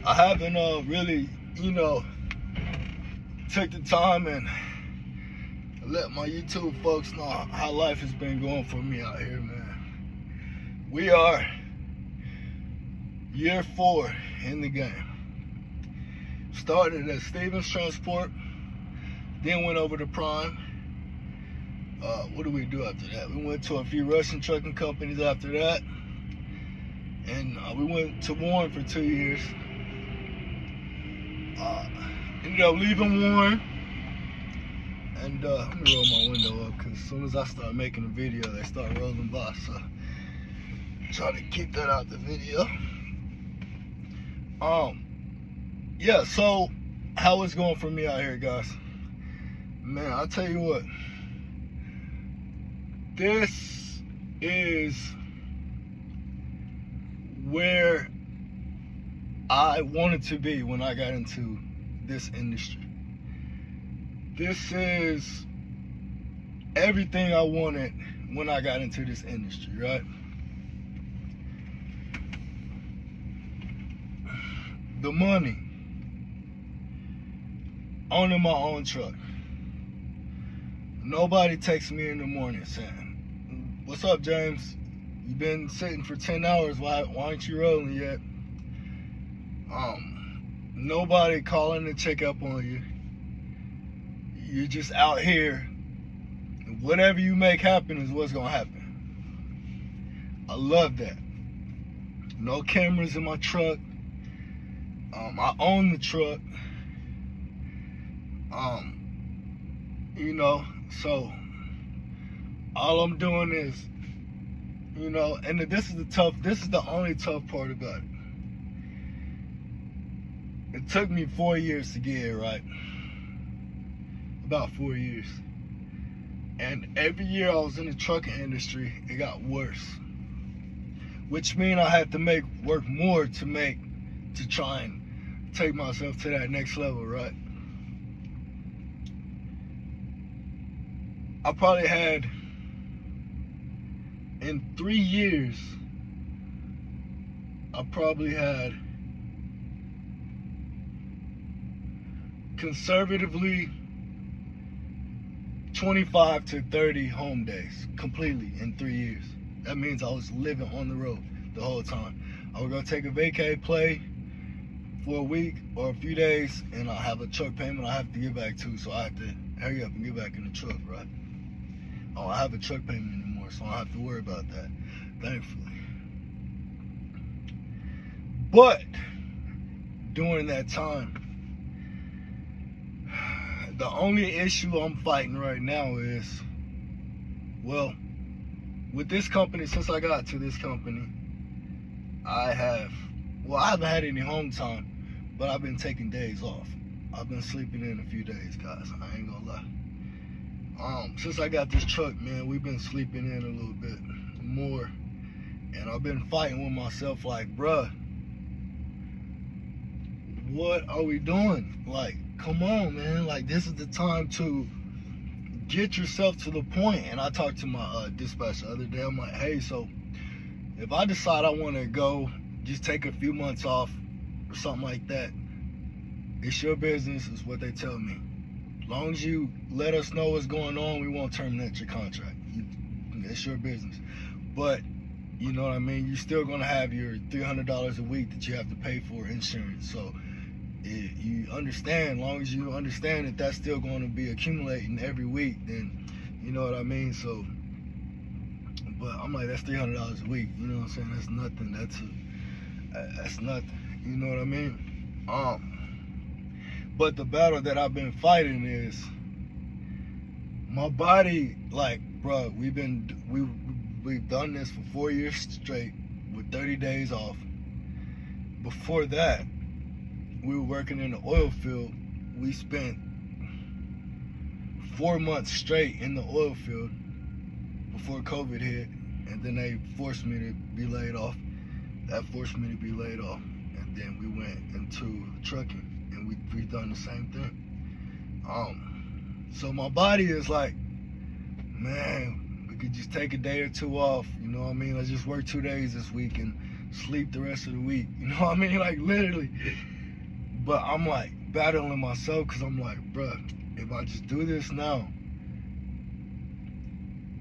I haven't really, took the time and let my YouTube folks know how life has been going for me out here, man. We are year 4 in the game. Started at Stevens Transport, then went over to Prime. What did we do after that? We went to a few Russian trucking companies after that. And we went to Warren for 2 years. Ended up leaving Warren. And let me roll my window up, because as soon as I start making a video, they start rolling by. So try to keep that out the video. Yeah, so how it's going for me out here, guys? Man, I'll tell you what. This is where I wanted to be when I got into this industry. This is everything I wanted when I got into this industry, right? The money, owning my own truck. Nobody texts me in the morning saying, "What's up, James? You've been sitting for 10 hours. Why aren't you rolling yet?" Nobody calling to check up on you. You're just out here. Whatever you make happen is what's gonna happen. I love that. No cameras in my truck. I own the truck. So all I'm doing is, and this is the only tough part about it. It took me 4 years to get here, right? About 4 years. And every year I was in the trucking industry, it got worse. Which means I had to work more to try and take myself to that next level, right? I probably had, in 3 years, I probably had conservatively 25 to 30 home days completely in 3 years. That means I was living on the road the whole time. I would go take a vacay play for a week or a few days, and I have a truck payment I have to get back to, so I have to hurry up and get back in the truck, right? I don't have a truck payment anymore, so I don't have to worry about that, thankfully. But during that time, the only issue I'm fighting right now is, with this company, since I got to this company, I haven't had any home time, but I've been taking days off. I've been sleeping in a few days, guys. I ain't gonna lie. Since I got this truck, man, we've been sleeping in a little bit more. And I've been fighting with myself like, bruh, what are we doing? Like, come on, man. Like, this is the time to get yourself to the point. And I talked to my dispatch the other day. I'm like, hey, so if I decide I want to go, just take a few months off or something like that, it's your business, is what they tell me. As long as you let us know what's going on, we won't terminate your contract. It's your business. But, you know what I mean? You're still going to have your $300 a week that you have to pay for insurance. So you understand, as long as you understand that that's still going to be accumulating every week, then you know what I mean? So, but I'm like, that's $300 a week. You know what I'm saying? That's nothing. That's nothing. You know what I mean? But the battle that I've been fighting is my body. Like, bro, we've done this for 4 years straight with 30 days off. Before that, we were working in the oil field. We spent 4 months straight in the oil field before COVID hit, and then they forced me to be laid off. That forced me to be laid off, and then we went into trucking. And we've done the same thing. So my body is like, man, we could just take a day or two off. You know what I mean? Let's just work 2 days this week and sleep the rest of the week. You know what I mean? Like, literally. But I'm like battling myself because I'm like, bruh, if I just do this now,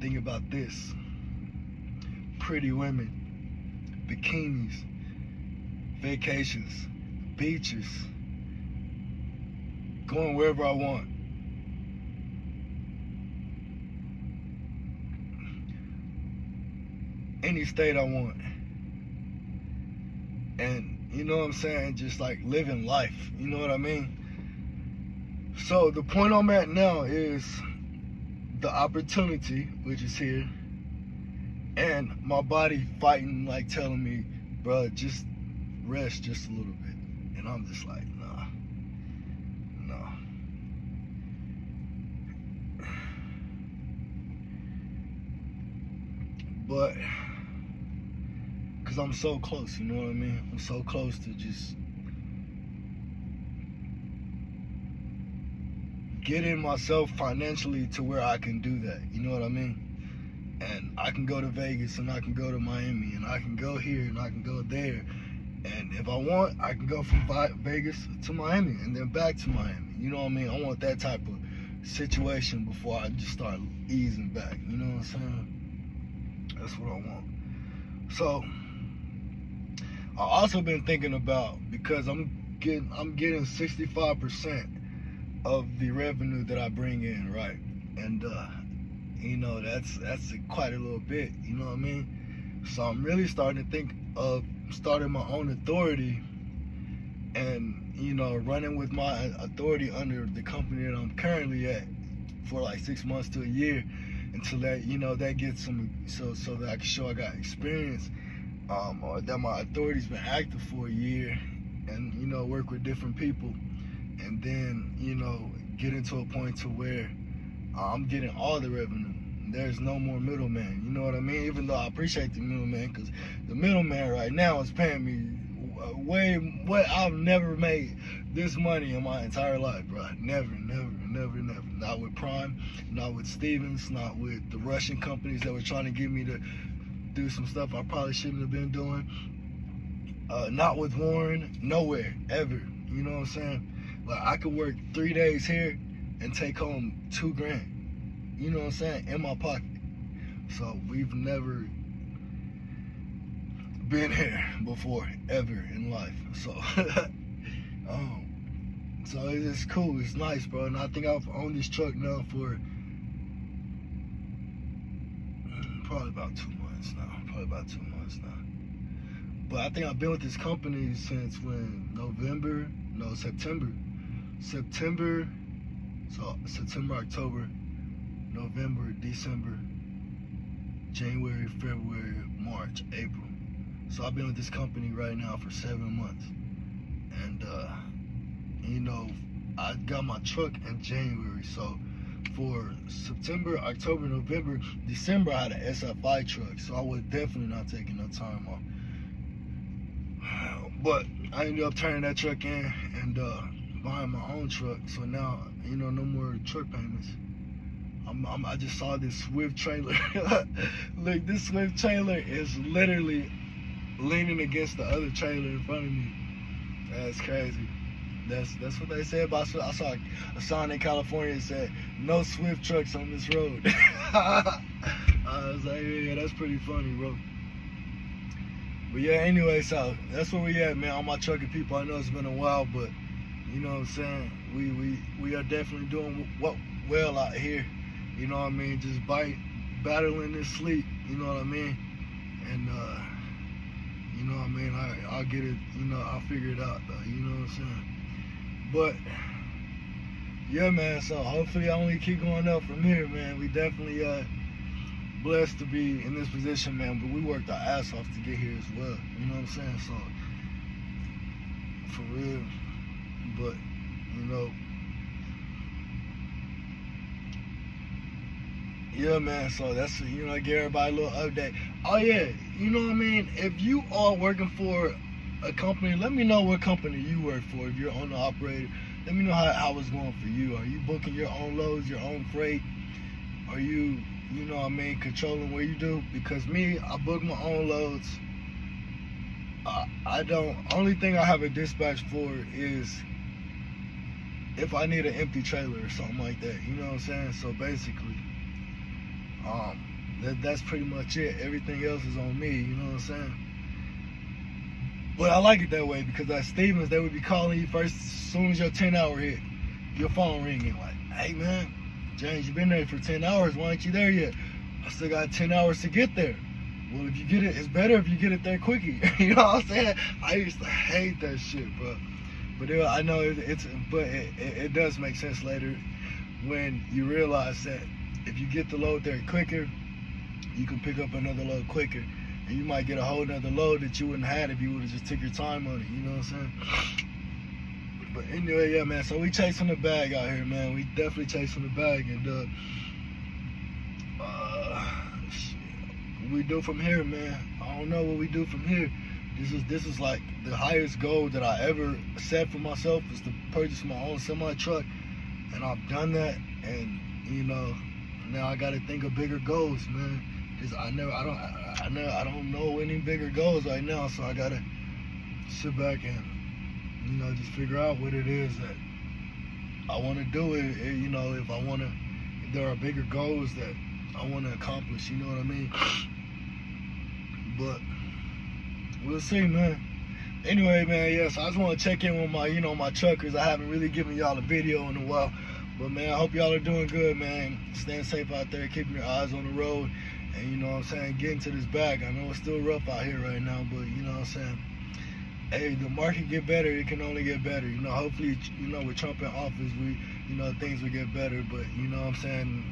think about this. Pretty women, bikinis, vacations, beaches, going wherever I want. Any state I want. And you know what I'm saying? Just like living life. You know what I mean? So the point I'm at now is the opportunity, which is here, and my body fighting, like telling me, bro, just rest just a little bit. And I'm just like, nah. But, because I'm so close, you know what I mean? I'm so close to just getting myself financially to where I can do that, you know what I mean? And I can go to Vegas and I can go to Miami and I can go here and I can go there. And if I want, I can go from Vegas to Miami and then back to Miami. You know what I mean? I want that type of situation before I just start easing back. You know what I'm saying? That's what I want. So I also been thinking about, because I'm getting 65% of the revenue that I bring in, right? And you know, that's quite a little bit, you know what I mean? So I'm really starting to think of starting my own authority and, you know, running with my authority under the company that I'm currently at for like 6 months to a year, until that, you know, that gets some, so that I can show I got experience, or that my authority's been active for a year, and, you know, work with different people, and then, you know, get into a point to where I'm getting all the revenue. There's no more middleman, you know what I mean? Even though I appreciate the middleman, because the middleman right now is paying me what I've never made this money in my entire life, bro. Never. Not with Prime, not with Stevens, not with the Russian companies that were trying to get me to do some stuff I probably shouldn't have been doing. Not with Warren, nowhere, ever. You know what I'm saying? Like, I could work 3 days here and take home $2,000. You know what I'm saying? In my pocket. So we've never been here before, ever in life. So, so it's cool. It's nice, bro. And I think I've owned this truck now for probably about 2 months now. But I think I've been with this company since when? September. So September, October, November, December, January, February, March, April. So I've been with this company right now for 7 months. And, you know, I got my truck in January. So for September, October, November, December, I had an SFI truck. So I was definitely not taking no time off. But I ended up turning that truck in and buying my own truck. So now, you know, no more truck payments. I just saw this Swift trailer. Look, this Swift trailer is literally leaning against the other trailer in front of me. That's crazy. That's what they said about. I saw a sign in California that said no Swift trucks on this road. I was like, yeah, that's pretty funny, bro. But yeah, anyway, so that's where we at, man. All my trucking people, I know it's been a while, but you know what I'm saying? We are definitely doing well out here. You know what I mean? Just battling this sleep, you know what I mean? And you know what I mean? I'll get it, you know, I'll figure it out though, you know what I'm saying? But yeah, man, so hopefully I only keep going up from here, man. We definitely blessed to be in this position, man, but we worked our ass off to get here as well. You know what I'm saying? So for real. But, you know, yeah, man, so that's, you know, give everybody a little update. Oh yeah, you know what I mean? If you are working for a company, let me know what company you work for. If you're owner operator, let me know how it's going for you. Are you booking your own loads, your own freight? Are you know what I mean, controlling what you do? Because me, I book my own loads. I don't, only thing I have a dispatch for is if I need an empty trailer or something like that. You know what I'm saying? So basically, that's pretty much it. Everything else is on me. You know what I'm saying? But I like it that way because at Stevens, they would be calling you first as soon as your 10-hour hit. Your phone ringing like, hey man, James, you've been there for 10 hours. Why aren't you there yet? I still got 10 hours to get there. Well, if you get it, it's better if you get it there quickly. You know what I'm saying? I used to hate that shit, bro. But I know it does make sense later when you realize that if you get the load there quicker, you can pick up another load quicker. And you might get a whole nother load that you wouldn't have had if you would have just took your time on it. You know what I'm saying? But anyway, yeah, man. So we chasing the bag out here, man. We definitely chasing the bag. And shit, what we do from here, man? I don't know what we do from here. This is like the highest goal that I ever set for myself is to purchase my own semi truck, and I've done that. And you know, now I got to think of bigger goals, man. Cause I don't know any bigger goals right now, so I gotta sit back and just figure out what it is that I want to do. You know, if there are bigger goals that I want to accomplish. You know what I mean? But we'll see, man. Anyway, man, yes, I just want to check in with my truckers. I haven't really given y'all a video in a while, but man, I hope y'all are doing good, man. Staying safe out there, keeping your eyes on the road. And you know what I'm saying, getting to this bag. I know it's still rough out here right now, but you know what I'm saying, hey, the market get better, it can only get better. You know, hopefully, with Trump in office, things will get better. But you know what I'm saying,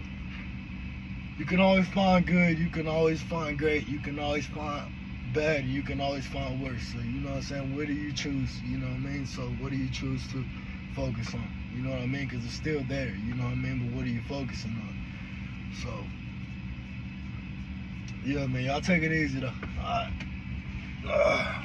you can always find good, you can always find great, you can always find bad, you can always find worse. So you know what I'm saying, what do you choose? You know what I mean? So what do you choose to focus on? You know what I mean? Because it's still there, you know what I mean? But what are you focusing on? So yeah, man, y'all take it easy though. All right.